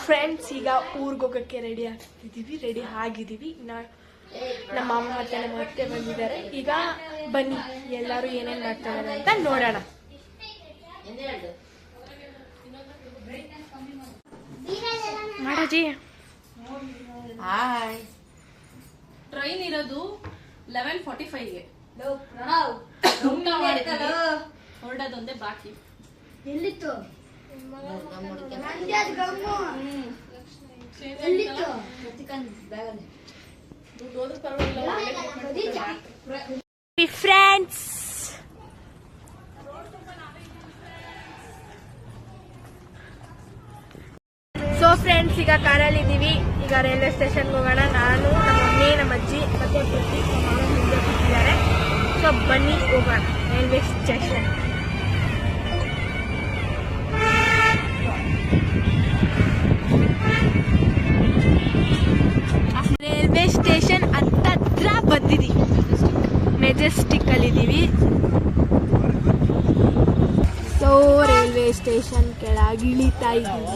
Friends, ಈಗ ಊರಿಗೆ ಹೋಗೋಕ್ಕೆ ರೆಡಿ ಆಗಿದ್ದೀವಿ. ನಮ್ಮ ಮಾಮ ಮತ್ತೆ ನಮ್ಮ ಅತ್ತೆ ಬಂದಿದ್ದಾರೆ. ಈಗ ಬನ್ನಿ ಎಲ್ಲರೂ ಏನೇನು ಮಾಡ್ತಾರೆ ಅಂತ ನೋಡೋಣ. ಮಾಡಾಜಿ ಹಾಯ್. ಟ್ರೈನ್ ಇರೋದು 11:45ಗೆ. ಹೊರಡೋದೊಂದೇ ಬಾಕಿ. ಎಲ್ಲಿತ್ತು ಫ್ರೆಂಡ್ಸ್, ಸೊ ಫ್ರೆಂಡ್ಸ್, ಈಗ ಕಾರಲ್ಲಿ ಇದ್ದೀವಿ. ಈಗ ರೈಲ್ವೆ ಸ್ಟೇಷನ್ಗೆ ಹೋಗೋಣ. ನಾನು, ನಮ್ಮ ಮಮ್ಮಿ, ನಮ್ಮ ಅಜ್ಜಿ ಮತ್ತೆ ಮುಂದೆ ಕೂತಿದ್ದಾರೆ. ಸೊ ಬನ್ನಿ ಹೋಗೋಣ ರೈಲ್ವೆ ಸ್ಟೇಷನ್. ರೈಲ್ವೆ ಸ್ಟೇಷನ್ ಹತ್ರ ಬಂದಿದ್ದೀವಿ. ಮೆಜೆಸ್ಟಿಕ್ ಅಲ್ಲಿ ಇದ್ದೀವಿ. ಸೊ ರೈಲ್ವೆ ಸ್ಟೇಷನ್ ಕೆಳಗೆ ಇಳಿತಾ ಇದ್ದೀವಿ.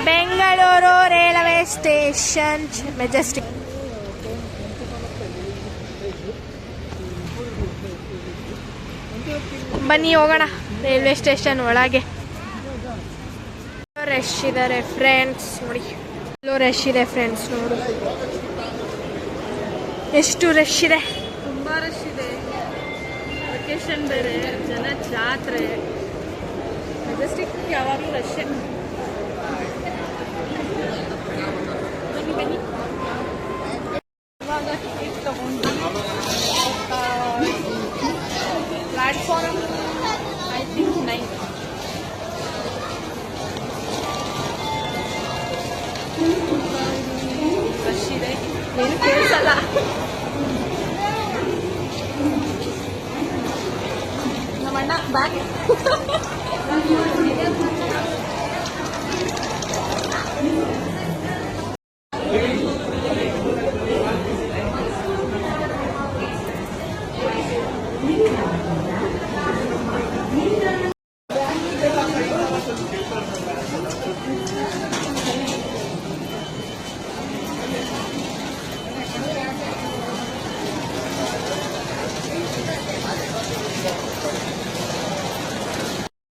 Bengaluru railway station Majestic. ಬನ್ನಿ ಹೋಗೋಣ ರೈಲ್ವೆ ಸ್ಟೇಷನ್ ಒಳಗೆ. ರಶ್ ಇದ್ದಾರೆ ಫ್ರೆಂಡ್ಸ್, ನೋಡಿ ರಶ್ ಇದೆ ಫ್ರೆಂಡ್ಸ್. ನೋಡು ಎಷ್ಟು ರಶ್ ಇದೆ. ತುಂಬಾ ರಶ್ ಇದೆ. ವೆಕೇಶನ್ ಬೇರೆ, ಜನ ಜಾತ್ರೆ. ಮೆಜೆಸ್ಟಿಕ್ ಯಾವಾಗಲೂ ರಶ್. ಬನ್ನಿ ಇವಾಗ ಟಿಕೆಟ್ ತಗೊಂಡು ಪ್ಲಾಟ್ಫಾರ್ಮ್ ಐ ಥಿಂಕ್ 9. ರಶ್ ಇದೆ, ಏನು ಕೇಳಿಸಲ್ಲ. ನಮ್ಮಣ್ಣ ಬ್ಯಾಗ್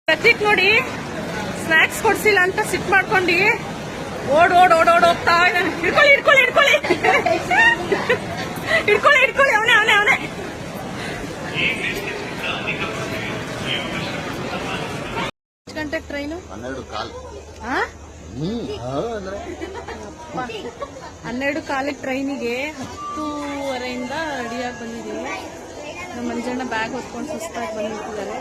ಪ್ರತೀಕ್ ನೋಡಿ ಸ್ನಾಕ್ಸ್ ಕೊಡ್ಸಿಲ್ಲ ಅಂತ ಸಿಟ್ ಮಾಡ್ಕೊಂಡು ಓಡ್ ಹೋಗ್ತಾ ಇದ್ದಾನೆ. ಹಿಡ್ಕೊಳ್ಳಿ ಅವನೇ. ಎಷ್ಟು ಗಂಟೆಗೆ ಟ್ರೈನು? 12:15 ಟ್ರೈನಿಗೆ 10:30 ರೆಡಿಯಾಗಿ ಬಂದಿದ್ದೀವಿ. ನಮ್ಮ ಮಂಜಣ್ಣ ಬ್ಯಾಗ್ ಹೊತ್ಕೊಂಡು ಸುಸ್ತಾಗಿ ಬಂದಿರ್ತಿದ್ದಾರೆ.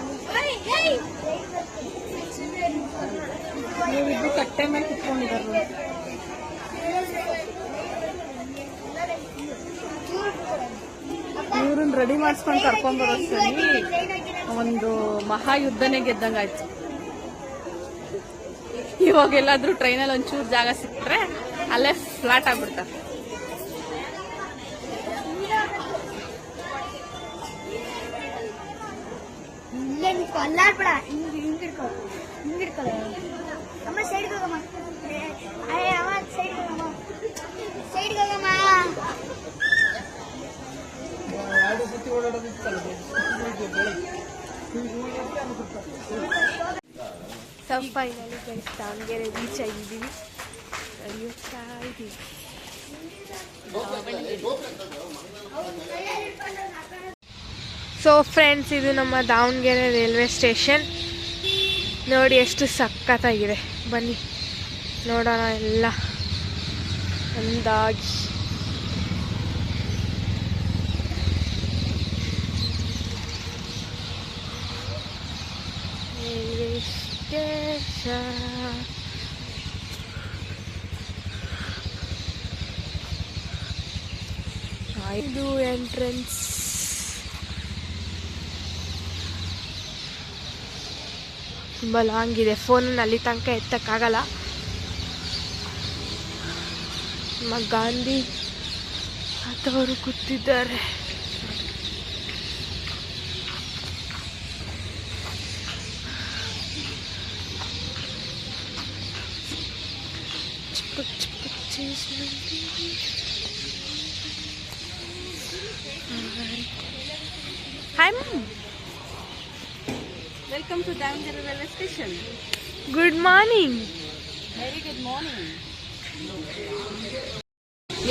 ನೀವಿಬ್ರು ಕಟ್ಟೆ ಮೇಲೆ ಕುತ್ಕೊಂಡಿದ್ದಾರೆ. ಇವ್ರನ್ನ ರೆಡಿ ಮಾಡಿಸ್ಕೊಂಡು ಕರ್ಕೊಂಡ್ಬರೋಷ್ಟರಲ್ಲಿ ಒಂದು ಮಹಾಯುದ್ಧನೇ ಗೆದ್ದಂಗಾಯ್ತು. ಇವಾಗ ಎಲ್ಲಾದ್ರೂ ಟ್ರೈನಲ್ಲಿ ಒಂಚೂರು ಜಾಗ ಸಿಕ್ಟ್ರೆ ಅಲ್ಲೇ ಫ್ಲಾಟ್ ಆಗ್ಬಿಡ್ತಾರೆ. ಫೈನಲಿ ದಾವಣಗೆರೆ ರೀಚ್ ಆಗಿದ್ದೀವಿ. ನಡೆಯುತ್ತಾ ಇದ್ದೀವಿ. ಸೊ ಫ್ರೆಂಡ್ಸ್, ಇದು ನಮ್ಮ ದಾವಣಗೆರೆ ರೈಲ್ವೆ ಸ್ಟೇಷನ್. ನೋಡಿ ಎಷ್ಟು ಸಖತ್ತಾಗಿದೆ. ಬನ್ನಿ ನೋಡೋಣ ಎಲ್ಲ ಒಂದಾಗಿ. ರೈಲ್ವೆ ಸ್ಟೇಷನ್ ಇದು ಎಂಟ್ರೆನ್ಸ್. ತುಂಬ ಲಾಂಗ್ ಇದೆ, ಫೋನನ್ನು ಅಲ್ಲಿ ತನಕ ಎತ್ತಕ್ಕಾಗಲ್ಲ. ನಮ್ಮ ಗಾಂಧಿ ತಾತವರು ಕೂತಿದ್ದಾರೆ. Hi, Mom. Welcome to Davangere railway station. Good morning. Very good morning.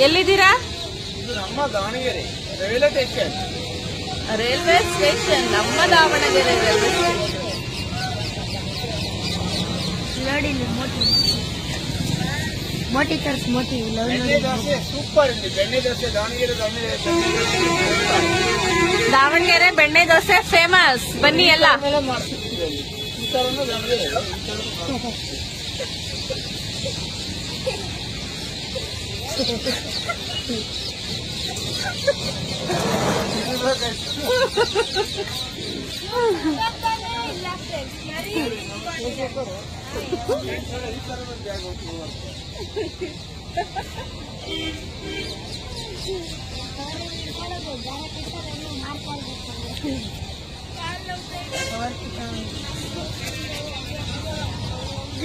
ಎಲ್ಲಿದ್ದೀರಾ? ನಮ್ಮ Davangere railway station. Railway station, ನಮ್ಮ ದಾವಣಗೆರೆ ರೈಲ್ವೆ ಸ್ಟೇಷನ್. ನೋಡಿ ಮೋಟಿ ತರ್ಸ್ ಮೋಟಿ ಬೆಣ್ಣೆ ದೋಸೆ ಸೂಪರ್ ಇಲ್ಲಿ. ಬೆಣ್ಣೆ ದೋಸೆ ದಾವಣಗೆರೆ ದಾವಣಗೆರೆ ಬೆಣ್ಣೆ ದೋಸೆ ಫೇಮಸ್. ಬನ್ನಿ ಎಲ್ಲ. ಮಾಡ್ತಿರ್ತೀವಿ ಅಲ್ಲಿ. ಈ ಥರನೂ ದಾವಣಗೆರೆ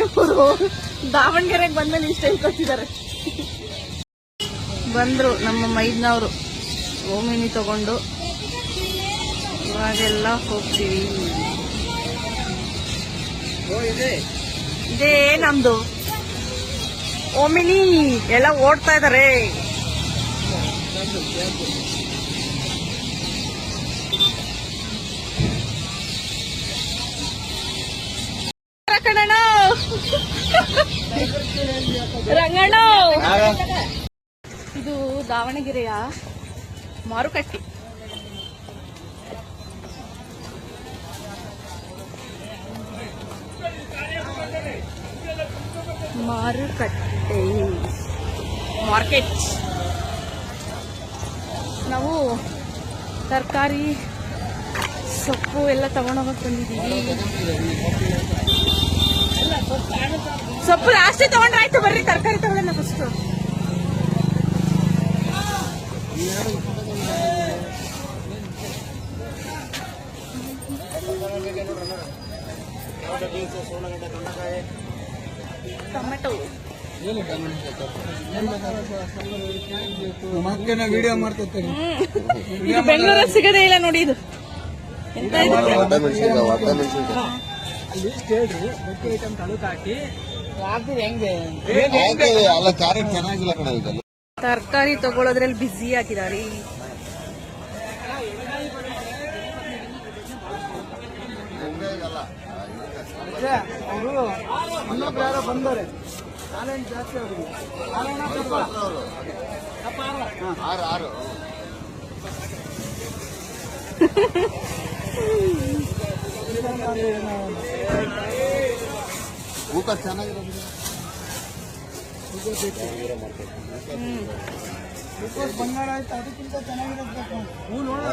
ಇವರು ದಾವಣಗೆರೆಗೆ ಬಂದ್ಮೇಲೆ ಇಷ್ಟ ಹೇಳ್ಕೊತಿದ್ದಾರೆ. ಬಂದ್ರು ನಮ್ಮ ಮೈದ್ನವರು ಓಮಿನಿ ತಗೊಂಡು. ಇವಾಗೆಲ್ಲ ಹೋಗ್ತೀವಿ. ಇದೇ ನಮ್ದು ಓಮಿನಿ. ಎಲ್ಲ ಓಡ್ತಾ ಇದಾರೆ. ರಂಗಣ್ಣ, ಇದು ದಾವಣಗೆರೆಯ ಮಾರುಕಟ್ಟೆ. ಮಾರುಕಟ್ಟೆ ಮಾರ್ಕೆಟ್. ನಾವು ತರಕಾರಿ ಸೊಪ್ಪು ಎಲ್ಲ ತಗೊಂಡೋಗಕ್ ಬಂದಿದ್ದೀವಿ. ಸೊಪ್ಪು ಲಾಸ್ಟೇ ತಗೊಂಡ್ರಾಯ್ತು. ಬರ್ರಿ ತರಕಾರಿ ತಗೊಳ್ಳೋಣ ಫಸ್ಟ್. ಟೊಮೆಟೊ ವಿಡಿಯೋ ಮಾಡ್ತಿರ್ತಾರೆ. ಇದು ಬೆಂಗಳೂರಲ್ಲಿ ಸಿಗದೇ ಇಲ್ಲ ನೋಡಿ. ಇದು ಎಂತ ಇದು? ಐಟಮ್ ತಲುಕ್ ಹಾಕಿ ಹೆಂಗೆ ಅಲ್ಲ ಕ್ಯಾರೆಟ್ ಚೆನ್ನಾಗಿಲ್ಲ ಕಣ ಇದೆಲ್ಲ. ತರಕಾರಿ ತಗೊಳ್ಳೋದ್ರಲ್ಲಿ ಬ್ಯುಸಿ ಆಗಿದ್ದಾರೆ. ಅವರು ಇನ್ನೊಬ್ರು ಯಾರೋ ಬಂದವ್ರೆ. ಚಾಲೆಂಜ್ ಜಾಸ್ತಿ ಅವ್ರಿಗೆ. ಆರು ಊಟ ಚೆನ್ನಾಗಿರೋದು. ಬಂಗಾರ ಆಯ್ತು, ಅದಕ್ಕಿಂತ ಚೆನ್ನಾಗಿರೋದು. ಹೂ ನೋಡೋಣ,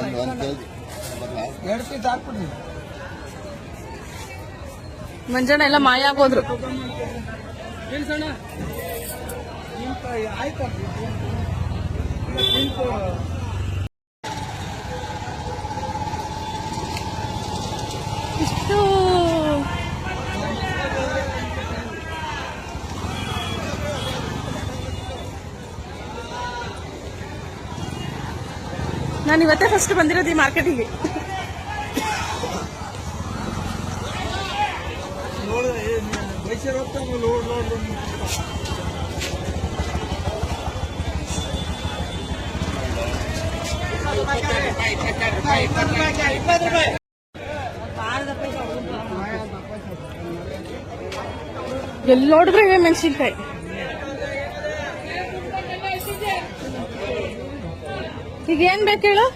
2 ಪೀಸ್ ಹಾಕ್ಬಿಡ್ರಿ. ಮಂಜಣ್ಣ ಎಲ್ಲ ಮಾಯ ಆಗೋದ್ರು. ಕೇಳಿಸೋಣ ಆಯ್ತು. ಇಷ್ಟು ನಾನು ಇವತ್ತೇ ಫಸ್ಟ್ ಬಂದಿರೋದು ಈ ಮಾರ್ಕೆಟಿಗೆ. ಮೈಸೂರು ಹೋಗ್ತಾ ಲೋಡ್ ಎಲ್ಲಿ ನೋಡಿದ್ರೆ ಇವೆ ಮೆಣಸಿನ್ಕಾಯಿ. ಈಗ ಏನ್ ಬೇಕು ಹೇಳು?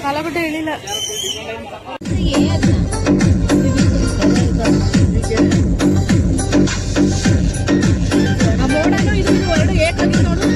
ಆಲೂಗಡ್ಡೆ ಹೇಳಿಲ್ಲ. ಆ ಮೋಡನು ಇದು ಎರಡು ಏಕಾಗಿ ನೋಡು.